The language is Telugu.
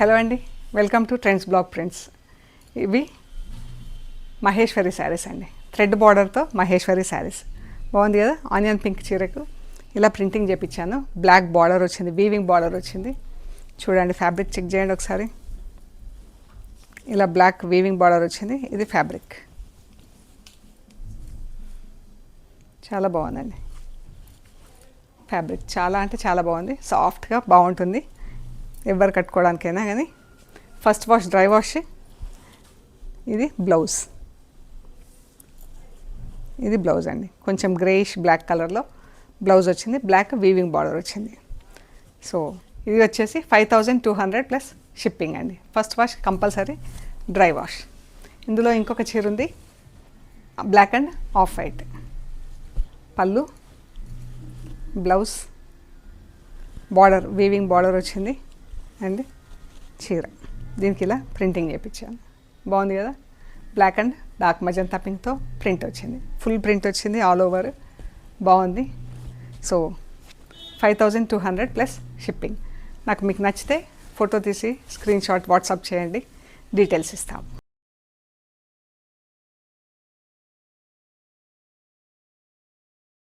హలో అండి, welcome to trends blog prints. ఇవి మహేశ్వరి శారీస్ అండి, థ్రెడ్ బార్డర్తో మహేశ్వరి శారీస్. బాగుంది కదా, ఆనియన్ పింక్ చీరకు ఇలా ప్రింటింగ్ చేయించాను. బ్లాక్ బార్డర్ వచ్చింది, వీవింగ్ బార్డర్ వచ్చింది. చూడండి, ఫ్యాబ్రిక్ చెక్ చేయండి ఒకసారి. ఇలా బ్లాక్ వీవింగ్ బార్డర్ వచ్చింది. ఇది ఫ్యాబ్రిక్ చాలా బాగుందండి. ఫ్యాబ్రిక్ చాలా అంటే చాలా బాగుంది, సాఫ్ట్గా బాగుంటుంది ఎవరు కట్టుకోవడానికైనా. కానీ ఫస్ట్ వాష్, డ్రై వాష్. ఇది బ్లౌజ్, ఇది బ్లౌజ్ అండి. కొంచెం గ్రేయిష్ బ్లాక్ కలర్లో బ్లౌజ్ వచ్చింది, బ్లాక్ వీవింగ్ బార్డర్ వచ్చింది. సో ఇది వచ్చేసి 5200 ప్లస్ షిప్పింగ్ అండి. First wash compulsory, dry wash. ఇందులో ఇంకొక చీర ఉంది, బ్లాక్ అండ్ ఆఫ్ వైట్. పళ్ళు, బ్లౌజ్, బార్డర్ వీవింగ్ బార్డర్ వచ్చింది అండ్ చీర. దీనికి ఇలా ప్రింటింగ్ చేయించాను. బాగుంది కదా, బ్లాక్ అండ్ డార్క్ మజంతా పింక్తో ప్రింట్ వచ్చింది, ఫుల్ ప్రింట్ వచ్చింది ఆల్ ఓవర్. బాగుంది. So 5200 plus shipping. నాకు మీకు నచ్చితే ఫోటో తీసి స్క్రీన్ షాట్ వాట్సాప్ చేయండి, డీటెయిల్స్ ఇస్తాము.